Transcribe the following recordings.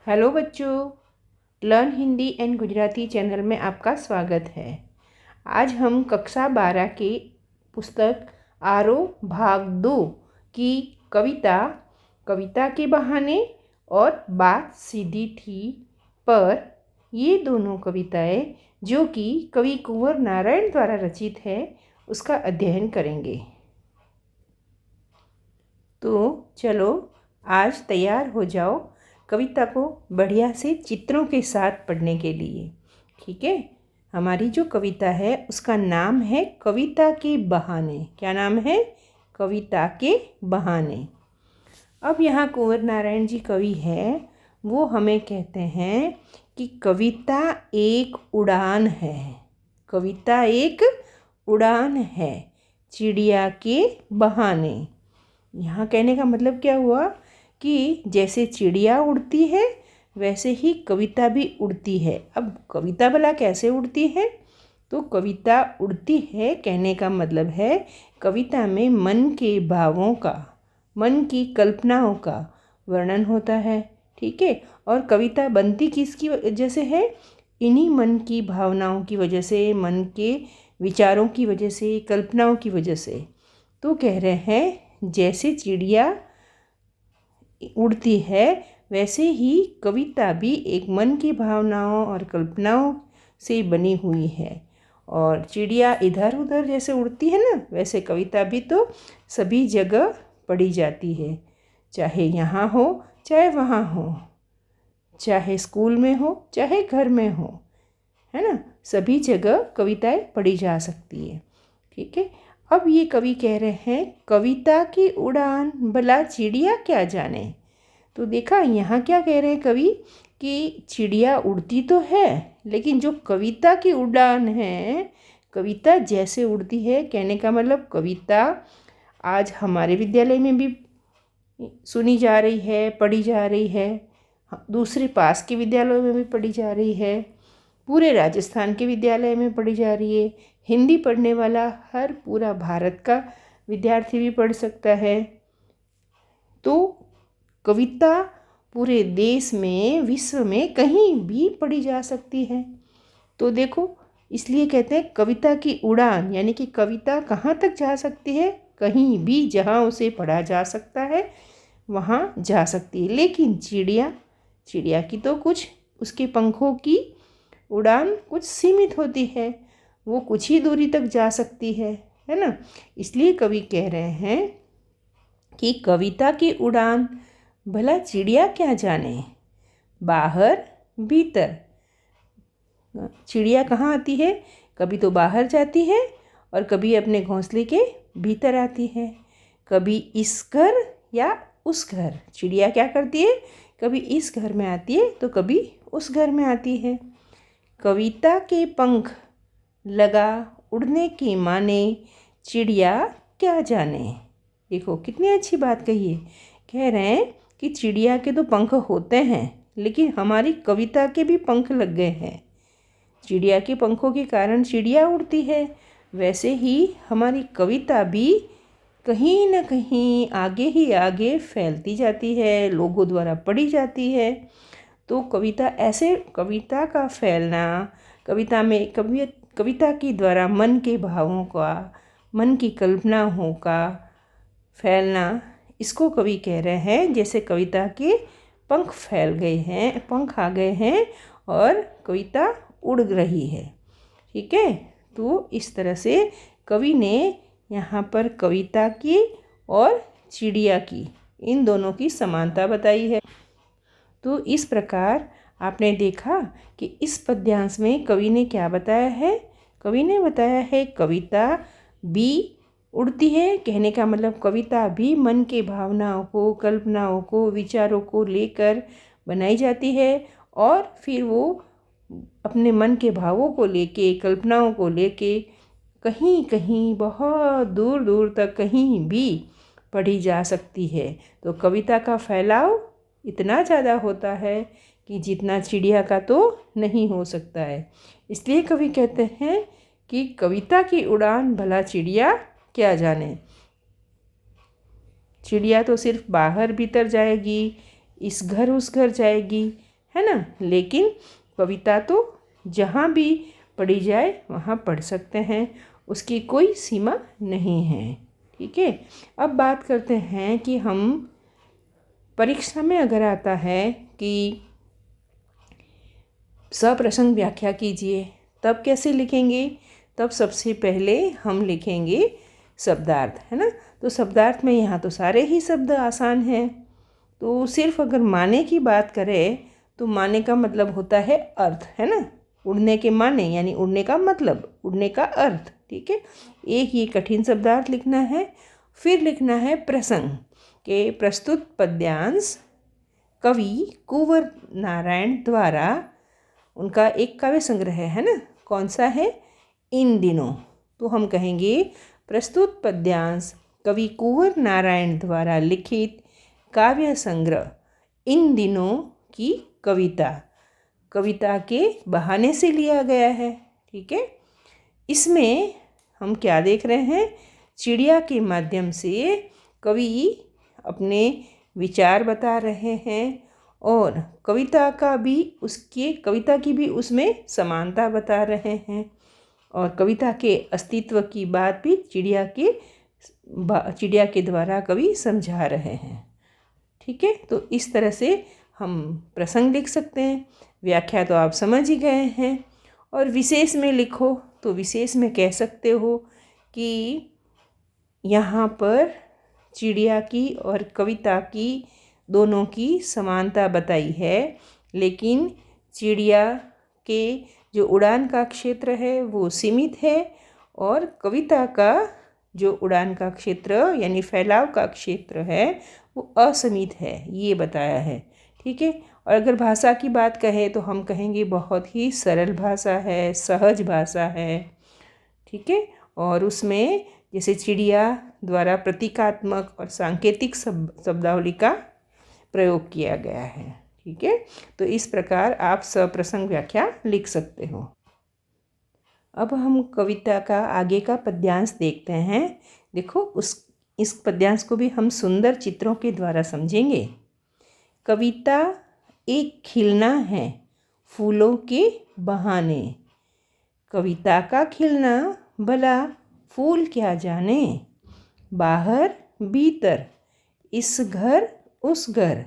Hello बच्चों, learn Hindi and Gujarati channel में आपका स्वागत है। आज हम कक्षा 12 के पुस्तक आरोह भाग 2 की कविता कविता के बहाने और बात सीधी थी पर ये दोनों कविताएं जो कि कवि कुंवर नारायण द्वारा रचित है उसका अध्ययन करेंगे। तो चलो आज तैयार हो जाओ कविता को बढ़िया से चित्रों के साथ पढ़ने के लिए। ठीक है, हमारी जो कविता है उसका नाम है कविता के बहाने। क्या नाम है? कविता के बहाने। अब यहाँ कुंवर नारायण जी कवि हैं, वो हमें कहते हैं कि कविता एक उड़ान है। कविता एक उड़ान है चिड़िया के बहाने। यहाँ कहने का मतलब क्या हुआ कि जैसे चिड़िया उड़ती है वैसे ही कविता भी उड़ती है। अब कविता भला कैसे उड़ती है? तो कविता उड़ती है कहने का मतलब है कविता में मन के भावों का, मन की कल्पनाओं का वर्णन होता है। ठीक है, और कविता बनती किसकी वजह से है? इन्हीं मन की भावनाओं की वजह से, मन के विचारों की वजह से, कल्पनाओं की वजह से। तो कह रहे हैं जैसे चिड़िया उड़ती है वैसे ही कविता भी एक मन की भावनाओं और कल्पनाओं से बनी हुई है। और चिड़िया इधर उधर जैसे उड़ती है ना, वैसे कविता भी तो सभी जगह पढ़ी जाती है, चाहे यहाँ हो चाहे वहाँ हो, चाहे स्कूल में हो चाहे घर में हो, है ना। सभी जगह कविताएं पढ़ी जा सकती है। ठीक है, अब ये कवि कह रहे हैं कविता की उड़ान भला चिड़िया क्या जाने। तो देखा यहाँ क्या कह रहे हैं कवि कि चिड़िया उड़ती तो है लेकिन जो कविता की उड़ान है, कविता जैसे उड़ती है, कहने का मतलब कविता आज हमारे विद्यालय में भी सुनी जा रही है, पढ़ी जा रही है, दूसरे पास के विद्यालयों में भी पढ़ी जा रही है, पूरे राजस्थान के विद्यालय में पढ़ी जा रही है। हिंदी पढ़ने वाला हर पूरा भारत का विद्यार्थी भी पढ़ सकता है। तो कविता पूरे देश में, विश्व में कहीं भी पढ़ी जा सकती है। तो देखो, इसलिए कहते हैं कविता की उड़ान, यानी कि कविता कहाँ तक जा सकती है? कहीं भी जहाँ उसे पढ़ा जा सकता है वहाँ जा सकती है। लेकिन चिड़िया की तो कुछ, उसके पंखों की उड़ान कुछ सीमित होती है, वो कुछ ही दूरी तक जा सकती है ना। इसलिए कवि कह रहे हैं कि कविता की उड़ान भला चिड़िया क्या जाने, बाहर भीतर। चिड़िया कहाँ आती है? कभी तो बाहर जाती है और कभी अपने घोंसले के भीतर आती है, कभी इस घर या उस घर। चिड़िया क्या करती है? कभी इस घर में आती है तो कभी उस घर में आती है। कविता के पंख लगा उड़ने के माने, चिड़िया क्या जाने। देखो कितनी अच्छी बात कही है। कह रहे हैं कि चिड़िया के तो पंख होते हैं लेकिन हमारी कविता के भी पंख लग गए हैं। चिड़िया के पंखों के कारण चिड़िया उड़ती है, वैसे ही हमारी कविता भी कहीं न कहीं आगे ही आगे फैलती जाती है, लोगों द्वारा पढ़ी जाती है। तो कविता ऐसे, कविता का फैलना, कविता में कविता के द्वारा मन के भावों का, मन की कल्पनाओं का फैलना, इसको कवि कह रहे हैं जैसे कविता के पंख फैल गए हैं, पंख आ गए हैं और कविता उड़ रही है। ठीक है, तो इस तरह से कवि ने यहाँ पर कविता की और चिड़िया की, इन दोनों की समानता बताई है। तो इस प्रकार आपने देखा कि इस पद्यांश में कवि ने क्या बताया है? कवि ने बताया है कविता भी उड़ती है, कहने का मतलब कविता भी मन के भावनाओं को, कल्पनाओं को, विचारों को लेकर बनाई जाती है और फिर वो अपने मन के भावों को लेके, कल्पनाओं को लेके कहीं कहीं बहुत दूर दूर तक कहीं भी पढ़ी जा सकती है। तो कविता का फैलाव इतना ज़्यादा होता है कि जितना चिड़िया का तो नहीं हो सकता है। इसलिए कवि कहते हैं कि कविता की उड़ान भला चिड़िया क्या जाने। चिड़िया तो सिर्फ बाहर भीतर जाएगी, इस घर उस घर जाएगी, है ना। लेकिन कविता तो जहाँ भी पढ़ी जाए वहाँ पढ़ सकते हैं, उसकी कोई सीमा नहीं है। ठीक है, अब बात करते हैं कि हम परीक्षा में अगर आता है कि सप्रसंग व्याख्या कीजिए, तब कैसे लिखेंगे? तब सबसे पहले हम लिखेंगे शब्दार्थ, है ना। तो शब्दार्थ में यहाँ तो सारे ही शब्द आसान हैं। तो सिर्फ अगर माने की बात करें तो माने का मतलब होता है अर्थ, है ना। उड़ने के माने यानी उड़ने का मतलब, उड़ने का अर्थ। ठीक है, एक ये कठिन शब्दार्थ लिखना है। फिर लिखना है प्रसंग के प्रस्तुत पद्यांश कवि कुंवर नारायण द्वारा, उनका एक काव्य संग्रह है ना। कौन सा है? इन दिनों। तो हम कहेंगे प्रस्तुत पद्यांश कवि कुंवर नारायण द्वारा लिखित काव्य संग्रह इन दिनों की कविता, कविता के बहाने से लिया गया है। ठीक है, इसमें हम क्या देख रहे हैं? चिड़िया के माध्यम से कवि अपने विचार बता रहे हैं और कविता की भी उसमें समानता बता रहे हैं और कविता के अस्तित्व की बात भी चिड़िया के द्वारा कवि समझा रहे हैं। ठीक है, तो इस तरह से हम प्रसंग लिख सकते हैं। व्याख्या तो आप समझ ही गए हैं। और विशेष में लिखो तो विशेष में कह सकते हो कि यहाँ पर चिड़िया की और कविता की दोनों की समानता बताई है, लेकिन चिड़िया के जो उड़ान का क्षेत्र है वो सीमित है और कविता का जो उड़ान का क्षेत्र यानी फैलाव का क्षेत्र है वो असीमित है, ये बताया है। ठीक है, और अगर भाषा की बात कहें तो हम कहेंगे बहुत ही सरल भाषा है, सहज भाषा है। ठीक है, और उसमें जैसे चिड़िया द्वारा प्रतीकात्मक और सांकेतिक शब्दावली का प्रयोग किया गया है। ठीक है, तो इस प्रकार आप सप्रसंग व्याख्या लिख सकते हो। अब हम कविता का आगे का पद्यांश देखते हैं। देखो, इस पद्यांश को भी हम सुंदर चित्रों के द्वारा समझेंगे। कविता एक खिलना है फूलों के बहाने, कविता का खिलना भला फूल क्या जाने, बाहर भीतर इस घर उस घर,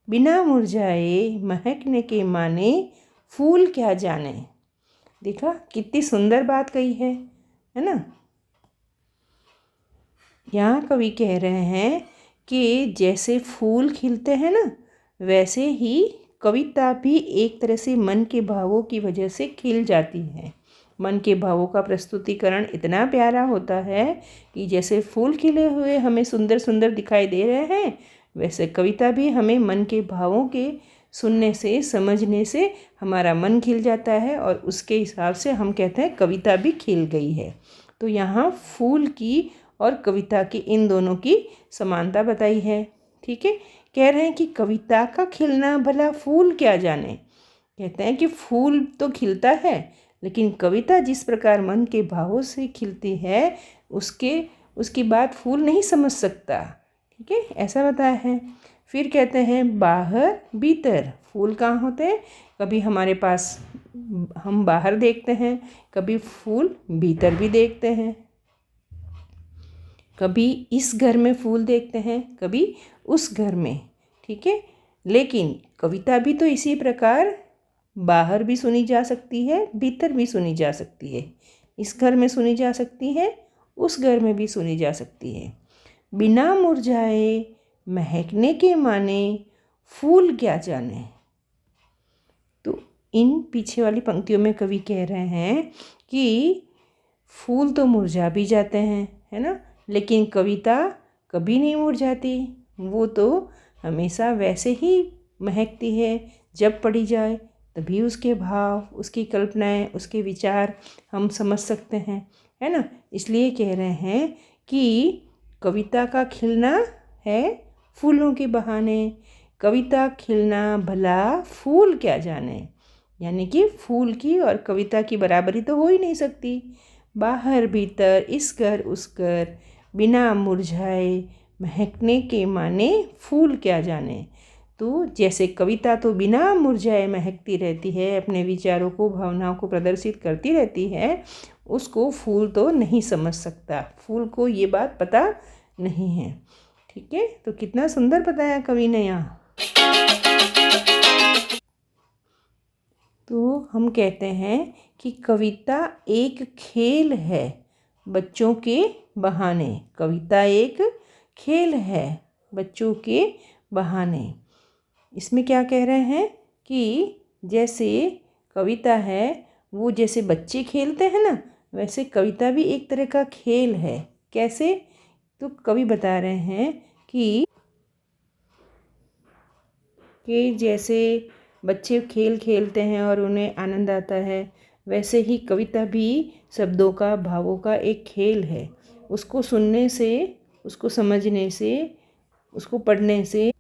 बिना मुरझाए महकने के माने फूल क्या जाने। देखा कितनी सुंदर बात कही है ना। यहाँ कवि कह रहे हैं कि जैसे फूल खिलते हैं ना, वैसे ही कविता भी एक तरह से मन के भावों की वजह से खिल जाती है। मन के भावों का प्रस्तुतिकरण इतना प्यारा होता है कि जैसे फूल खिले हुए हमें सुंदर सुंदर दिखाई दे रहे हैं, वैसे कविता भी हमें मन के भावों के सुनने से, समझने से हमारा मन खिल जाता है और उसके हिसाब से हम कहते हैं कविता भी खिल गई है। तो यहाँ फूल की और कविता की इन दोनों की समानता बताई है। ठीक है, कह रहे हैं कि कविता का खिलना भला फूल क्या जाने। कहते हैं कि फूल तो खिलता है, लेकिन कविता जिस प्रकार मन के भावों से खिलती है उसकी बात फूल नहीं समझ सकता। ठीक है, ऐसा बताया है। फिर कहते हैं बाहर भीतर, फूल कहाँ होते हैं? कभी हमारे पास हम बाहर देखते हैं, कभी फूल भीतर भी देखते हैं, कभी इस घर में फूल देखते हैं, कभी उस घर में। ठीक है, लेकिन कविता भी तो इसी प्रकार बाहर भी सुनी जा सकती है, भीतर भी सुनी जा सकती है, इस घर में सुनी जा सकती है, उस घर में भी सुनी जा सकती है। बिना मुरझाए महकने के माने फूल क्या जाने। तो इन पीछे वाली पंक्तियों में कवि कह रहे हैं कि फूल तो मुरझा भी जाते हैं, है ना, लेकिन कविता कभी नहीं मुरझाती, वो तो हमेशा वैसे ही महकती है। जब पढ़ी जाए तभी उसके भाव, उसकी कल्पनाएं, उसके विचार हम समझ सकते हैं, है ना। इसलिए कह रहे हैं कि कविता का खिलना है फूलों के बहाने, कविता खिलना भला फूल क्या जाने। यानी कि फूल की और कविता की बराबरी तो हो ही नहीं सकती। बाहर भीतर इस घर उस घर, बिना मुरझाए महकने के माने फूल क्या जाने। तो जैसे कविता तो बिना मुरझाए महकती रहती है, अपने विचारों को भावनाओं को प्रदर्शित करती रहती है, उसको फूल तो नहीं समझ सकता। फूल को ये बात पता नहीं है। ठीक है, तो कितना सुंदर बताया कवि ने यहाँ। तो हम कहते हैं कि कविता एक खेल है बच्चों के बहाने। कविता एक खेल है बच्चों के बहाने। इसमें क्या कह रहे हैं कि जैसे कविता है वो जैसे बच्चे खेलते हैं ना, वैसे कविता भी एक तरह का खेल है। कैसे? तो कवि बता रहे हैं कि जैसे बच्चे खेल खेलते हैं और उन्हें आनंद आता है, वैसे ही कविता भी शब्दों का, भावों का एक खेल है। उसको सुनने से, उसको समझने से, उसको पढ़ने से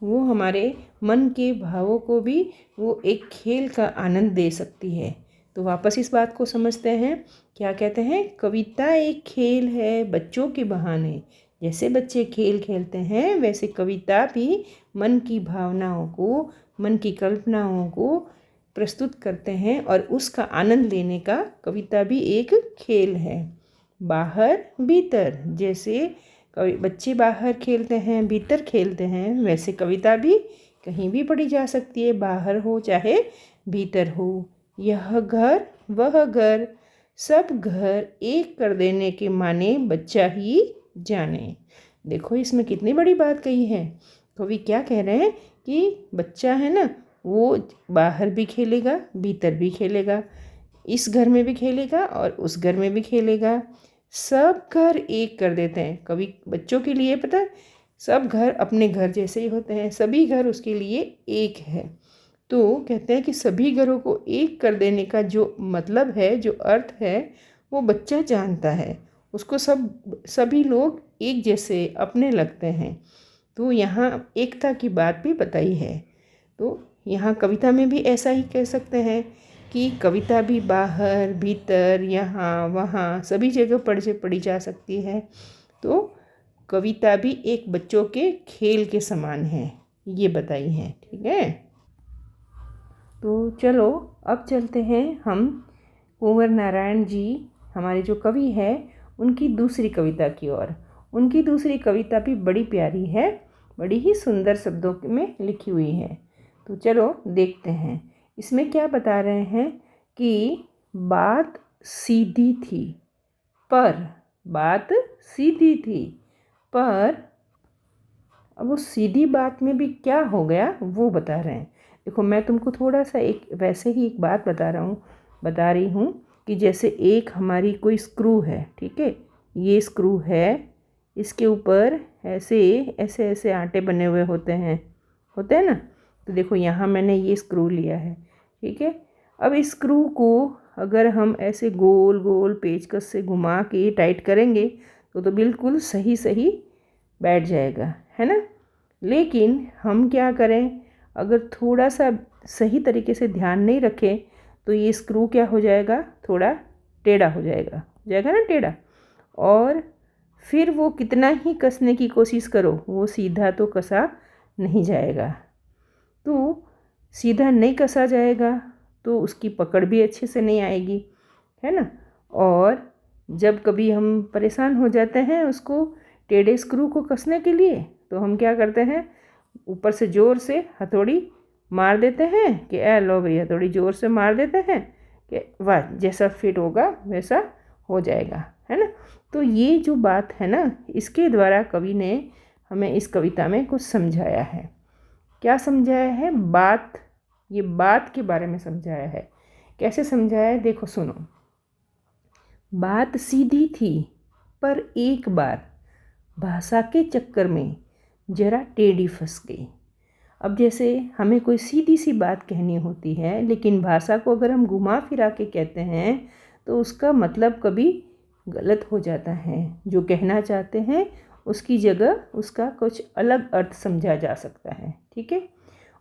वो हमारे मन के भावों को भी वो एक खेल का आनंद दे सकती है। तो वापस इस बात को समझते हैं। क्या कहते हैं? कविता एक खेल है बच्चों के बहाने। जैसे बच्चे खेल खेलते हैं, वैसे कविता भी मन की भावनाओं को, मन की कल्पनाओं को प्रस्तुत करते हैं और उसका आनंद लेने का कविता भी एक खेल है। बाहर भीतर, जैसे बच्चे बाहर खेलते हैं, भीतर खेलते हैं, वैसे कविता भी कहीं भी पढ़ी जा सकती है, बाहर हो चाहे भीतर हो। यह घर वह घर, सब घर एक कर देने के माने बच्चा ही जाने। देखो इसमें कितनी बड़ी बात कही है। कवि क्या कह रहे हैं कि बच्चा है ना, वो बाहर भी खेलेगा, भीतर भी खेलेगा, इस घर में भी खेलेगा और उस घर में भी खेलेगा। सब घर एक कर देते हैं। कभी बच्चों के लिए पता है, सब घर अपने घर जैसे ही होते हैं, सभी घर उसके लिए एक है। तो कहते हैं कि सभी घरों को एक कर देने का जो मतलब है, जो अर्थ है, वो बच्चा जानता है। उसको सभी लोग एक जैसे अपने लगते हैं। तो यहाँ एकता की बात भी बताई है। तो यहाँ कविता में भी ऐसा ही कह सकते हैं कि कविता भी बाहर भीतर, यहाँ वहाँ सभी जगह पढ़ी जा सकती है। तो कविता भी एक बच्चों के खेल के समान है, ये बताई है। ठीक है, तो चलो अब चलते हैं हम कुंवर नारायण जी, हमारे जो कवि है, उनकी दूसरी कविता की ओर। उनकी दूसरी कविता भी बड़ी प्यारी है, बड़ी ही सुंदर शब्दों में लिखी हुई है। तो चलो देखते हैं इसमें क्या बता रहे हैं कि बात सीधी थी पर, बात सीधी थी पर, अब वो सीधी बात में भी क्या हो गया वो बता रहे हैं। देखो मैं तुमको थोड़ा सा एक वैसे ही एक बात बता रही हूँ कि जैसे एक हमारी कोई स्क्रू है, ठीक है, ये स्क्रू है, इसके ऊपर ऐसे ऐसे ऐसे आटे बने हुए होते हैं ना। तो देखो यहाँ मैंने ये स्क्रू लिया है, ठीक है। अब इस स्क्रू को अगर हम ऐसे गोल गोल पेचकस से घुमा के टाइट करेंगे तो बिल्कुल सही सही बैठ जाएगा, है ना। लेकिन हम क्या करें, अगर थोड़ा सा सही तरीके से ध्यान नहीं रखें तो ये स्क्रू क्या हो जाएगा, थोड़ा टेढ़ा हो जाएगा ना, टेढ़ा। और फिर वो कितना ही कसने की कोशिश करो, वो सीधा तो कसा नहीं जाएगा। तो सीधा नहीं कसा जाएगा तो उसकी पकड़ भी अच्छे से नहीं आएगी, है ना। और जब कभी हम परेशान हो जाते हैं उसको टेढ़े स्क्रू को कसने के लिए, तो हम क्या करते हैं, ऊपर से ज़ोर से हथौड़ी मार देते हैं कि लो भाई, हथौड़ी ज़ोर से मार देते हैं कि वाह, जैसा फिट होगा वैसा हो जाएगा, है ना। तो ये जो बात है ना, इसके द्वारा कवि ने हमें इस कविता में कुछ समझाया है। क्या समझाया है? ये बात के बारे में समझाया है। कैसे समझाया है, देखो सुनो। बात सीधी थी पर एक बार भाषा के चक्कर में जरा टेढ़ी फंस गई। अब जैसे हमें कोई सीधी सी बात कहनी होती है, लेकिन भाषा को अगर हम घुमा फिरा के कहते हैं तो उसका मतलब कभी गलत हो जाता है। जो कहना चाहते हैं उसकी जगह उसका कुछ अलग अर्थ समझा जा सकता है, ठीक है।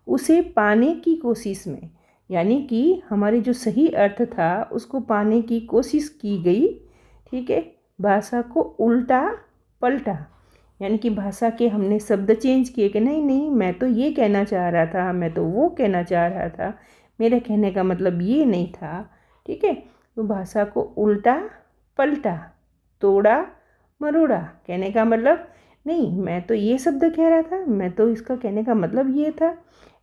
उसे पाने की कोशिश में, यानी कि हमारे जो सही अर्थ था उसको पाने की कोशिश की गई, ठीक है। भाषा को उल्टा पलटा, यानी कि भाषा के हमने शब्द चेंज किए कि नहीं नहीं, मैं तो ये कहना चाह रहा था, मैं तो वो कहना चाह रहा था, मेरे कहने का मतलब ये नहीं था। ठीक है, तो भाषा को उल्टा पलटा, तोड़ा मरोड़ा, कहने का मतलब नहीं, मैं तो ये शब्द कह रहा था, मैं तो इसका कहने का मतलब ये था।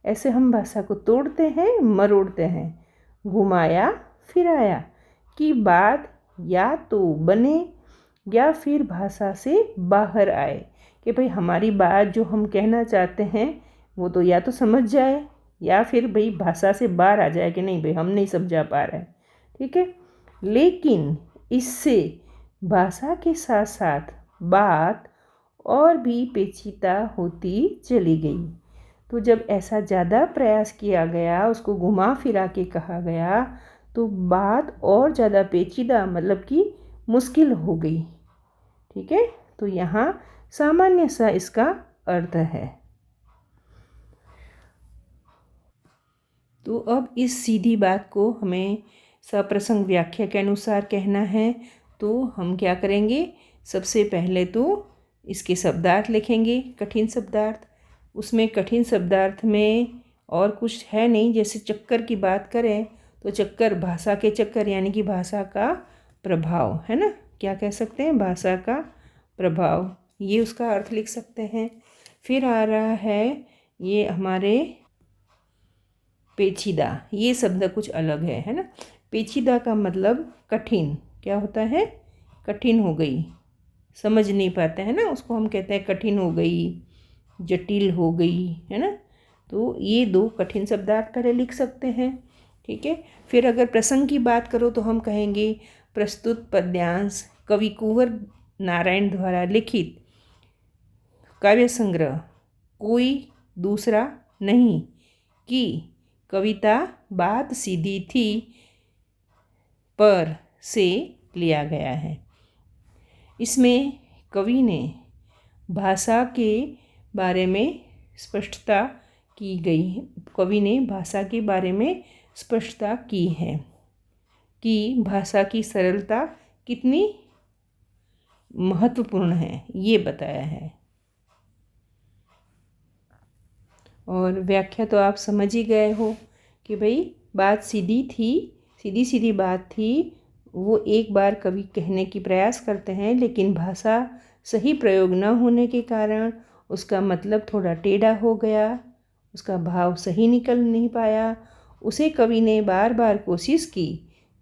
ऐसे हम भाषा को तोड़ते हैं, मरोड़ते हैं। घुमाया फिराया कि बात या तो बने या फिर भाषा से बाहर आए, कि भाई हमारी बात जो हम कहना चाहते हैं वो तो या तो समझ जाए या फिर भाई भाषा से बाहर आ जाए कि नहीं भाई हम नहीं समझा पा रहे हैं। ठीक है, लेकिन इससे भाषा के साथ साथ बात और भी पेचीदा होती चली गई। तो जब ऐसा ज़्यादा प्रयास किया गया, उसको घुमा फिरा के कहा गया, तो बात और ज़्यादा पेचीदा मतलब कि मुश्किल हो गई। ठीक है, तो यहाँ सामान्य सा इसका अर्थ है। तो अब इस सीधी बात को हमें सप्रसंग व्याख्या के अनुसार कहना है, तो हम क्या करेंगे, सबसे पहले तो इसके शब्दार्थ लिखेंगे, कठिन शब्दार्थ। उसमें कठिन शब्दार्थ में और कुछ है नहीं, जैसे चक्कर की बात करें तो चक्कर भाषा के चक्कर, यानी कि भाषा का प्रभाव है ना, क्या कह सकते हैं, भाषा का प्रभाव, ये उसका अर्थ लिख सकते हैं। फिर आ रहा है ये हमारे पेचीदा, ये शब्द कुछ अलग है ना। पेचीदा का मतलब कठिन, क्या होता है, कठिन हो गई, समझ नहीं पाते हैं ना, उसको हम कहते हैं कठिन हो गई, जटिल हो गई, है ना। तो ये दो कठिन शब्दार्थ पहले लिख सकते हैं। ठीक है, फिर अगर प्रसंग की बात करो तो हम कहेंगे प्रस्तुत पद्यांश कवि कुंवर नारायण द्वारा लिखित काव्य संग्रह कोई दूसरा नहीं कि कविता बात सीधी थी पर से लिया गया है। इसमें कवि ने भाषा के बारे में स्पष्टता की गई, कवि ने भाषा के बारे में स्पष्टता की है कि भाषा की सरलता कितनी महत्वपूर्ण है, ये बताया है। और व्याख्या तो आप समझ ही गए हो कि भाई बात सीधी थी, सीधी सीधी बात थी, वो एक बार कवि कहने की प्रयास करते हैं, लेकिन भाषा सही प्रयोग न होने के कारण उसका मतलब थोड़ा टेढ़ा हो गया, उसका भाव सही निकल नहीं पाया। उसे कवि ने बार बार कोशिश की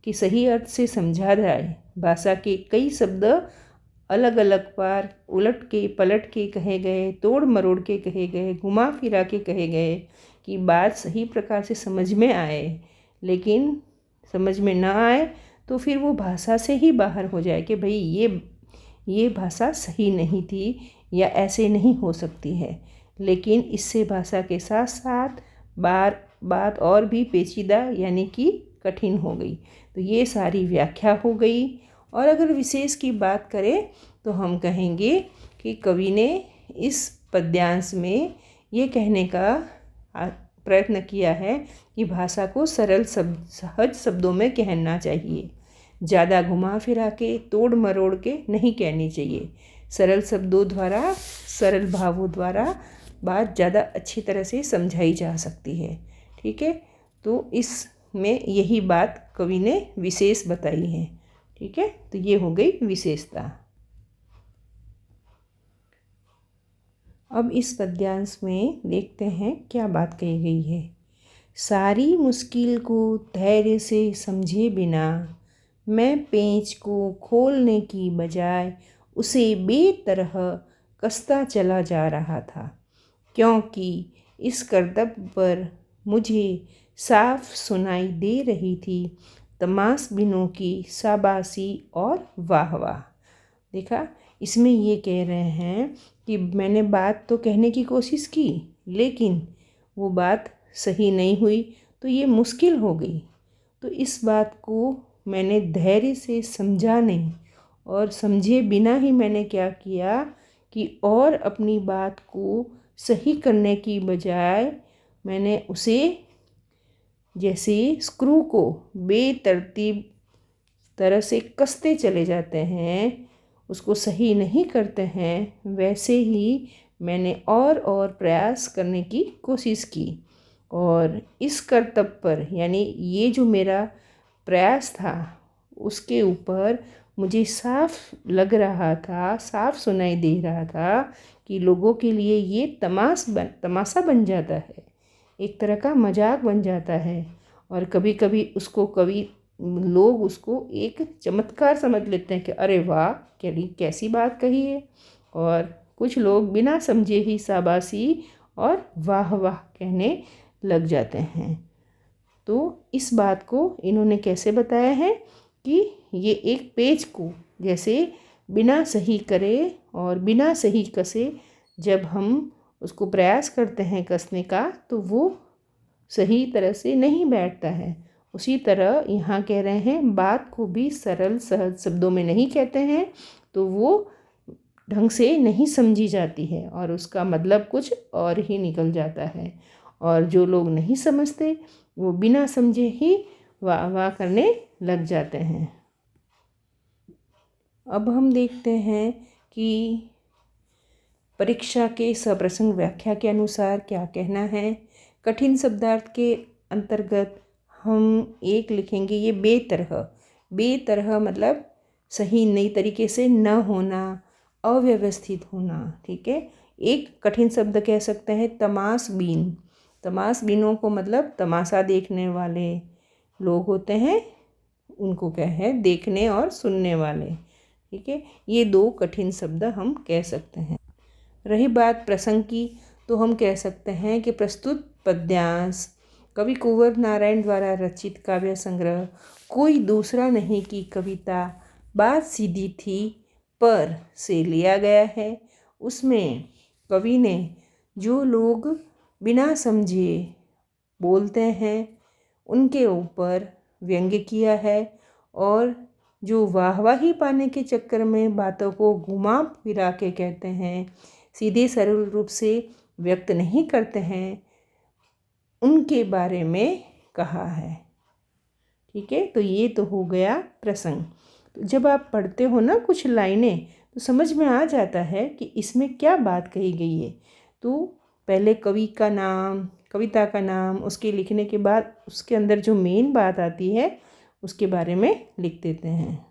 कि सही अर्थ से समझा जाए। भाषा के कई शब्द अलग अलग बार उलट के पलट के कहे गए, तोड़ मरोड़ के कहे गए, घुमा फिरा के कहे गए कि बात सही प्रकार से समझ में आए, लेकिन समझ में ना आए तो फिर वो भाषा से ही बाहर हो जाए कि भाई ये भाषा सही नहीं थी या ऐसे नहीं हो सकती है। लेकिन इससे भाषा के साथ साथ बात और भी पेचीदा यानी कि कठिन हो गई। तो ये सारी व्याख्या हो गई। और अगर विशेष की बात करें तो हम कहेंगे कि कवि ने इस पद्यांश में ये कहने का प्रयत्न किया है कि भाषा को सरल सहज शब्दों में कहना चाहिए, ज़्यादा घुमा फिरा के तोड़ मरोड़ के नहीं कहनी चाहिए। सरल शब्दों द्वारा, सरल भावों द्वारा बात ज़्यादा अच्छी तरह से समझाई जा सकती है। ठीक है, तो इसमें यही बात कवि ने विशेष बताई है। ठीक है, तो ये हो गई विशेषता। अब इस पद्यांश में देखते हैं क्या बात कही गई है। सारी मुश्किल को धैर्य से समझे बिना मैं पेंच को खोलने की बजाय उसे बेतरह कसता चला जा रहा था, क्योंकि इस कर्तव्य पर मुझे साफ सुनाई दे रही थी तमाशबीनों की शाबाशी और वाह वाह। देखा, इसमें ये कह रहे हैं कि मैंने बात तो कहने की कोशिश की, लेकिन वो बात सही नहीं हुई, तो ये मुश्किल हो गई। तो इस बात को मैंने धैर्य से समझा नहीं, और समझे बिना ही मैंने क्या किया कि और अपनी बात को सही करने की बजाय मैंने उसे जैसे स्क्रू को बेतरतीब तरह से कसते चले जाते हैं, उसको सही नहीं करते हैं, वैसे ही मैंने और प्रयास करने की कोशिश की। और इस कर्तव्य पर, यानी ये जो मेरा प्रयास था, उसके ऊपर मुझे साफ लग रहा था, साफ सुनाई दे रहा था कि लोगों के लिए ये तमाशा बन जाता है, एक तरह का मजाक बन जाता है। और कभी कभी लोग उसको एक चमत्कार समझ लेते हैं कि अरे वाह, कैसी बात कही है। और कुछ लोग बिना समझे ही शाबाशी और वाह वाह कहने लग जाते हैं। तो इस बात को इन्होंने कैसे बताया है कि ये एक पेज को जैसे बिना सही करे और बिना सही कसे जब हम उसको प्रयास करते हैं कसने का, तो वो सही तरह से नहीं बैठता है। उसी तरह यहाँ कह रहे हैं, बात को भी सरल सहज शब्दों में नहीं कहते हैं तो वो ढंग से नहीं समझी जाती है और उसका मतलब कुछ और ही निकल जाता है। और जो लोग नहीं समझते वो बिना समझे ही वाह वाह करने लग जाते हैं। अब हम देखते हैं कि परीक्षा के सप्रसंग व्याख्या के अनुसार क्या कहना है। कठिन शब्दार्थ के अंतर्गत हम एक लिखेंगे, ये बेतरह मतलब सही नई तरीके से न होना, अव्यवस्थित होना। ठीक है, एक कठिन शब्द कह सकते हैं तमाशबीन। तमाशबीनों को मतलब तमाशा देखने वाले लोग होते हैं, उनको क्या है, देखने और सुनने वाले। ठीक है, ये दो कठिन शब्द हम कह सकते हैं। रही बात प्रसंग की, तो हम कह सकते हैं कि प्रस्तुत पद्यांश कवि कुंवर नारायण द्वारा रचित काव्य संग्रह कोई दूसरा नहीं की कविता बात सीधी थी पर से लिया गया है। उसमें कवि ने जो लोग बिना समझे बोलते हैं उनके ऊपर व्यंग्य किया है, और जो वाहवाही पाने के चक्कर में बातों को घुमा फिरा के कहते हैं, सीधे सरल रूप से व्यक्त नहीं करते हैं, उनके बारे में कहा है। ठीक है, तो ये तो हो गया प्रसंग। तो जब आप पढ़ते हो ना कुछ लाइनें, तो समझ में आ जाता है कि इसमें क्या बात कही गई है। तो पहले कवि का नाम, कविता का नाम, उसके लिखने के बाद उसके अंदर जो मेन बात आती है उसके बारे में लिख देते हैं।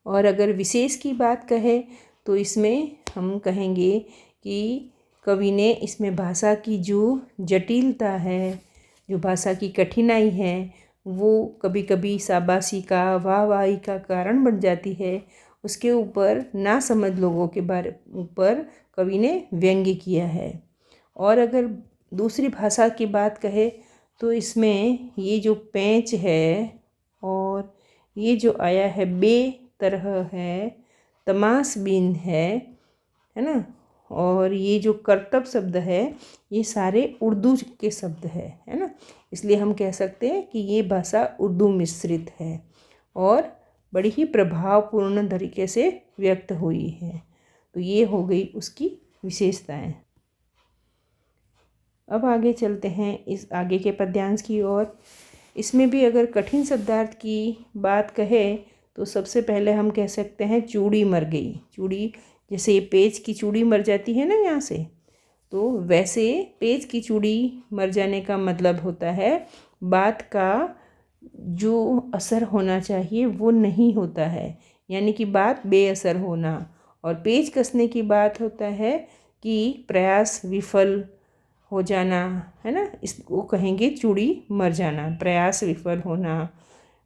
और अगर विशेष की बात कहे तो इसमें हम कहेंगे कि कवि ने इसमें भाषा की जो जटिलता है, जो भाषा की कठिनाई है, वो कभी कभी शाबाशी का, वाहवाही का कारण बन जाती है। उसके ऊपर ना समझ लोगों के बारे ऊपर कवि ने व्यंग्य किया है। और अगर दूसरी भाषा की बात कहे तो इसमें ये जो पेंच है और ये जो आया है बेतरह है, तमाशबीन है ना, और ये जो कर्तव्य शब्द है, ये सारे उर्दू के शब्द है ना। इसलिए हम कह सकते हैं कि ये भाषा उर्दू मिश्रित है और बड़ी ही प्रभावपूर्ण तरीके से व्यक्त हुई है। तो ये हो गई उसकी विशेषताएं। अब आगे चलते हैं इस आगे के पद्यांश की ओर। इसमें भी अगर कठिन शब्दार्थ की बात कहे तो सबसे पहले हम कह सकते हैं चूड़ी मर गई। चूड़ी, जैसे ये पेज की चूड़ी मर जाती है ना यहाँ से, तो वैसे पेज की चूड़ी मर जाने का मतलब होता है बात का जो असर होना चाहिए वो नहीं होता है, यानी कि बात बेअसर होना। और पेज कसने की बात होता है कि प्रयास विफल हो जाना, है ना, इसको कहेंगे चूड़ी मर जाना। प्रयास विफल होना,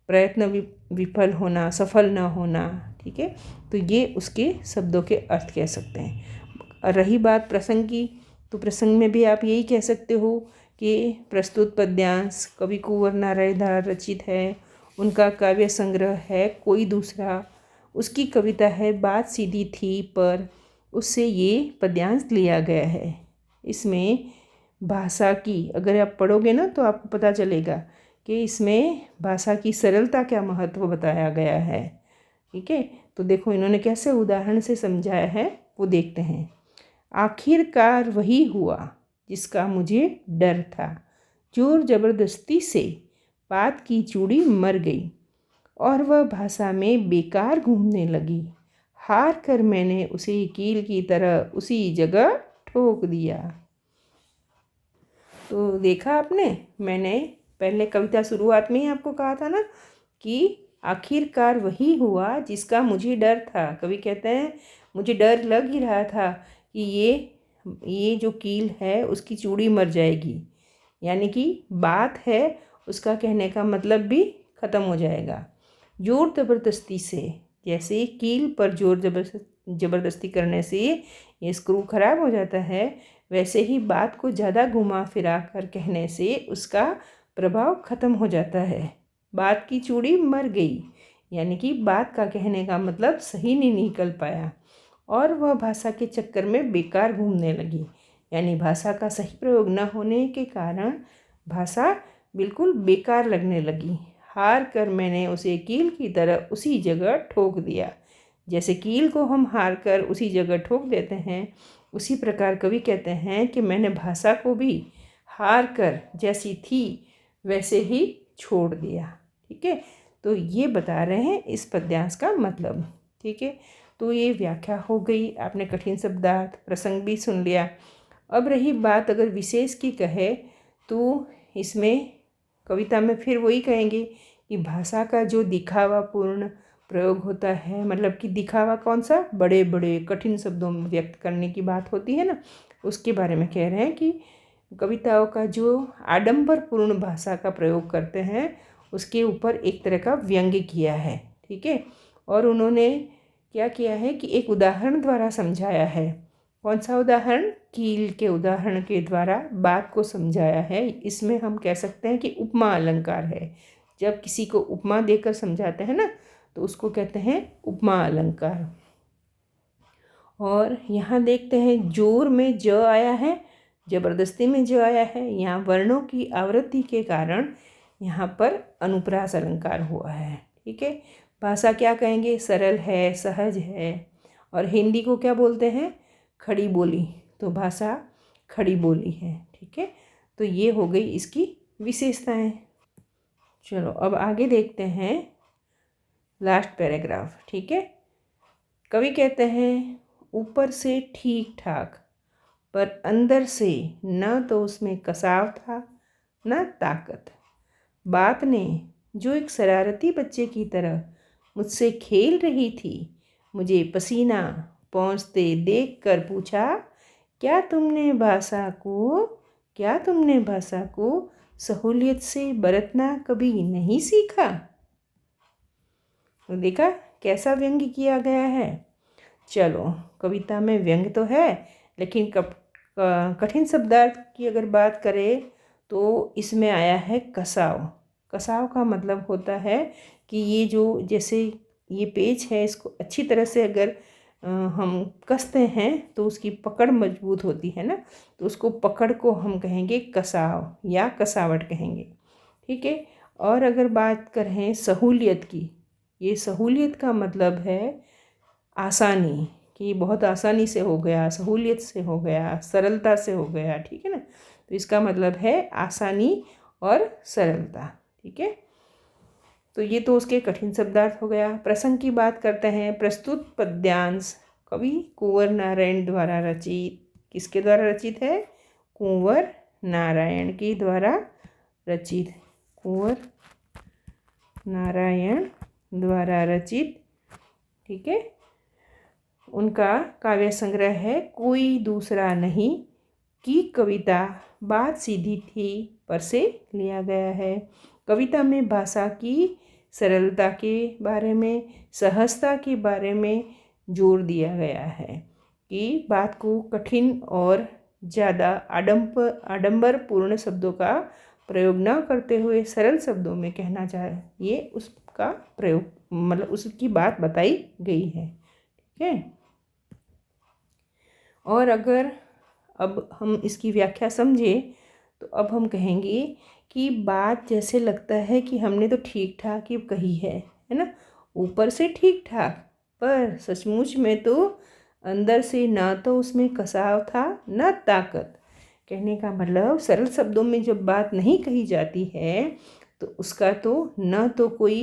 प्रयत्न विफल होना, सफल न होना। ठीक है, तो ये उसके शब्दों के अर्थ कह सकते हैं। और रही बात प्रसंग की, तो प्रसंग में भी आप यही कह सकते हो कि प्रस्तुत पद्यांश कवि कुंवर नारायण द्वारा रचित है, उनका काव्य संग्रह है कोई दूसरा, उसकी कविता है बात सीधी थी पर, उससे ये पद्यांश लिया गया है। इसमें भाषा की अगर आप पढ़ोगे ना तो आपको पता चलेगा कि इसमें भाषा की सरलता क्या महत्व बताया गया है। ठीक है, तो देखो इन्होंने कैसे उदाहरण से समझाया है वो देखते हैं। आखिरकार वही हुआ जिसका मुझे डर था, जोर जबरदस्ती से बात की चूड़ी मर गई। और वह भाषा में बेकार घूमने लगी। हार कर मैंने उसे कील की तरह उसी जगह ठोक दिया। तो देखा आपने, मैंने पहले कविता शुरुआत में ही आपको कहा था ना कि आखिरकार वही हुआ जिसका मुझे डर था। कवि कहते हैं मुझे डर लग ही रहा था कि ये जो कील है उसकी चूड़ी मर जाएगी, यानी कि बात है उसका कहने का मतलब भी ख़त्म हो जाएगा। जोर ज़बरदस्ती से, जैसे कील पर जोर ज़बरदस्ती करने से ये स्क्रू खराब हो जाता है, वैसे ही बात को ज़्यादा घुमा फिरा कर कहने से उसका प्रभाव ख़त्म हो जाता है। बात की चूड़ी मर गई, यानी कि बात का कहने का मतलब सही नहीं निकल पाया और वह भाषा के चक्कर में बेकार घूमने लगी, यानी भाषा का सही प्रयोग न होने के कारण भाषा बिल्कुल बेकार लगने लगी। हार कर मैंने उसे कील की तरह उसी जगह ठोक दिया। जैसे कील को हम हार कर उसी जगह ठोक देते हैं, उसी प्रकार कवि कहते हैं कि मैंने भाषा को भी हार कर जैसी थी वैसे ही छोड़ दिया। ठीक है, तो ये बता रहे हैं इस पद्यांश का मतलब। ठीक है, तो ये व्याख्या हो गई, आपने कठिन शब्दार्थ प्रसंग भी सुन लिया। अब रही बात अगर विशेष की कहे तो इसमें कविता में फिर वही कहेंगे कि भाषा का जो दिखावापूर्ण प्रयोग होता है, मतलब कि दिखावा कौन सा, बड़े बड़े कठिन शब्दों में व्यक्त करने की बात होती है ना, उसके बारे में कह रहे हैं कि कविताओं का जो आडंबरपूर्ण भाषा का प्रयोग करते हैं उसके ऊपर एक तरह का व्यंग्य किया है। ठीक है, और उन्होंने क्या किया है कि एक उदाहरण द्वारा समझाया है। कौन सा उदाहरण, कील के उदाहरण के द्वारा बात को समझाया है। इसमें हम कह सकते हैं कि उपमा अलंकार है। जब किसी को उपमा देकर समझाते हैं ना तो उसको कहते हैं उपमा अलंकार। और यहाँ देखते हैं जोर में ज आया है, जबरदस्ती में ज आया है। यहाँ वर्णों की आवृत्ति के कारण यहाँ पर अनुप्रास अलंकार हुआ है। ठीक है, भाषा क्या कहेंगे, सरल है, सहज है। और हिंदी को क्या बोलते हैं, खड़ी बोली, तो भाषा खड़ी बोली है। ठीक है, तो ये हो गई इसकी विशेषताएं। चलो अब आगे देखते हैं लास्ट पैराग्राफ। ठीक है, कवि कहते हैं ऊपर से ठीक ठाक पर अंदर से न तो उसमें कसाव था न ताकत। बात ने जो एक शरारती बच्चे की तरह मुझसे खेल रही थी, मुझे पसीना पहुँचते देख कर पूछा, क्या तुमने भाषा को सहूलियत से बरतना कभी नहीं सीखा। तो देखा कैसा व्यंग्य किया गया है। चलो कविता में व्यंग्य तो है, लेकिन कठिन शब्दार्थ की अगर बात करें तो इसमें आया है कसाव। कसाव का मतलब होता है कि ये जो जैसे ये पेज है इसको अच्छी तरह से अगर हम कसते हैं तो उसकी पकड़ मजबूत होती है ना, तो उसको पकड़ को हम कहेंगे कसाव या कसावट कहेंगे। ठीक है, और अगर बात करें सहूलियत की, ये सहूलियत का मतलब है आसानी, कि बहुत आसानी से हो गया, सहूलियत से हो गया, सरलता से हो गया। ठीक है ना, तो इसका मतलब है आसानी और सरलता। ठीक है, तो ये तो उसके कठिन शब्दार्थ हो गया। प्रसंग की बात करते हैं। प्रस्तुत पद्यांश कवि कुंवर नारायण द्वारा रचित, किसके द्वारा रचित है, कुंवर नारायण के द्वारा रचित, कुंवर नारायण द्वारा रचित। ठीक है, उनका काव्य संग्रह है कोई दूसरा नहीं की कविता बात सीधी थी पर से लिया गया है। कविता में भाषा की सरलता के बारे में, सहजता के बारे में जोर दिया गया है कि बात को कठिन और ज़्यादा आडंबरपूर्ण शब्दों का प्रयोग न करते हुए सरल शब्दों में कहना चाहिए, उसका प्रयोग मतलब उसकी बात बताई गई है। ठीक है, और अगर अब हम इसकी व्याख्या समझे तो अब हम कहेंगे कि बात जैसे लगता है कि हमने तो ठीक ठाक ही कही है ना, ऊपर से ठीक ठाक, पर सचमुच में तो अंदर से ना तो उसमें कसाव था ना ताकत। कहने का मतलब सरल शब्दों में जब बात नहीं कही जाती है तो उसका तो न तो कोई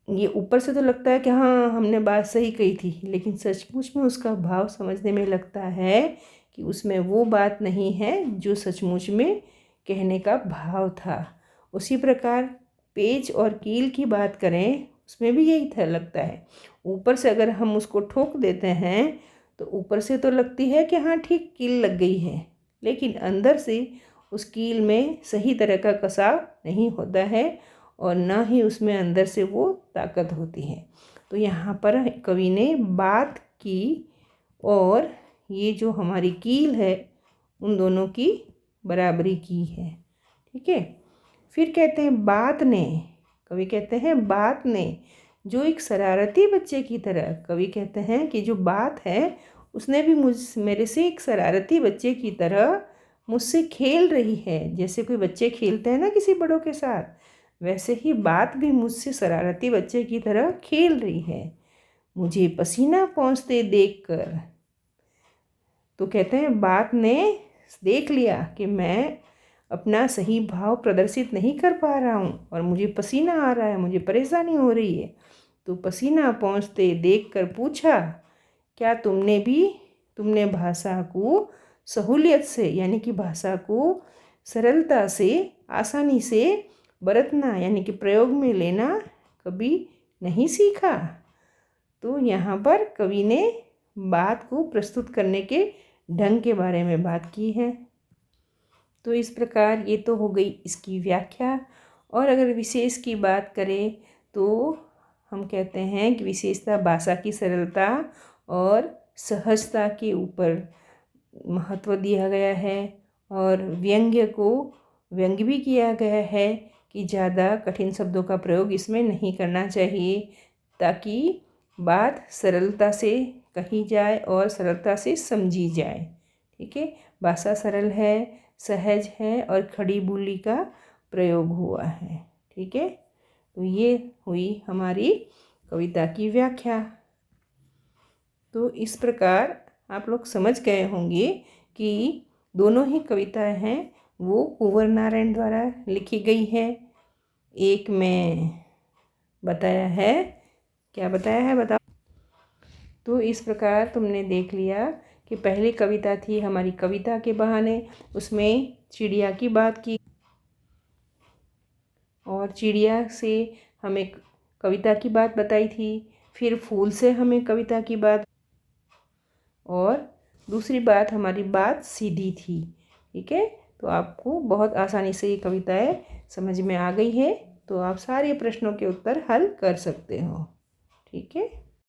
ये ऊपर से तो लगता है कि हाँ हमने बात सही कही थी, लेकिन सचमुच में उसका भाव समझने में लगता है कि उसमें वो बात नहीं है जो सचमुच में कहने का भाव था। उसी प्रकार पेच और कील की बात करें, उसमें भी यही था लगता है। ऊपर से अगर हम उसको ठोक देते हैं तो ऊपर से तो लगती है कि हाँ ठीक कील लग गई है, लेकिन अंदर से उस कील में सही तरह का कसाव नहीं होता है और ना ही उसमें अंदर से वो ताकत होती है। तो यहाँ पर कवि ने बात की और ये जो हमारी कील है उन दोनों की बराबरी की है। ठीक है। फिर कहते हैं बात ने, कवि कहते हैं बात ने, जो एक शरारती बच्चे की तरह, कवि कहते हैं कि जो बात है उसने भी मेरे से एक शरारती बच्चे की तरह मुझसे खेल रही है। जैसे कोई बच्चे खेलते हैं ना किसी बड़ों के साथ, वैसे ही बात भी मुझसे शरारती बच्चे की तरह खेल रही है, मुझे पसीना पोंछते देखकर। तो कहते हैं बात ने देख लिया कि मैं अपना सही भाव प्रदर्शित नहीं कर पा रहा हूँ और मुझे पसीना आ रहा है, मुझे परेशानी हो रही है। तो पसीना पोंछते देखकर पूछा, क्या तुमने भाषा को सहूलियत से, यानी कि भाषा को सरलता से, आसानी से बरतना, यानी कि प्रयोग में लेना कभी नहीं सीखा। तो यहाँ पर कवि ने बात को प्रस्तुत करने के ढंग के बारे में बात की है। तो इस प्रकार ये तो हो गई इसकी व्याख्या। और अगर विशेष की बात करें तो हम कहते हैं कि विशेषता भाषा की सरलता और सहजता के ऊपर महत्व दिया गया है, और व्यंग्य को व्यंग्य भी किया गया है कि ज़्यादा कठिन शब्दों का प्रयोग इसमें नहीं करना चाहिए, ताकि बात सरलता से कही जाए और सरलता से समझी जाए। ठीक है। भाषा सरल है, सहज है और खड़ी बोली का प्रयोग हुआ है। ठीक है। तो ये हुई हमारी कविता की व्याख्या। तो इस प्रकार आप लोग समझ गए होंगे कि दोनों ही कविताएं हैं वो कुंवर नारायण द्वारा लिखी गई है। एक में बताया है, क्या बताया है बताओ। तो इस प्रकार तुमने देख लिया कि पहली कविता थी हमारी कविता के बहाने, उसमें चिड़िया की बात की और चिड़िया से हमें कविता की बात बताई थी। फिर फूल से हमें कविता की बात, और दूसरी बात हमारी बात सीधी थी। ठीक है। तो आपको बहुत आसानी से ये कविताएं समझ में आ गई है, तो आप सारे प्रश्नों के उत्तर हल कर सकते हो। ठीक है।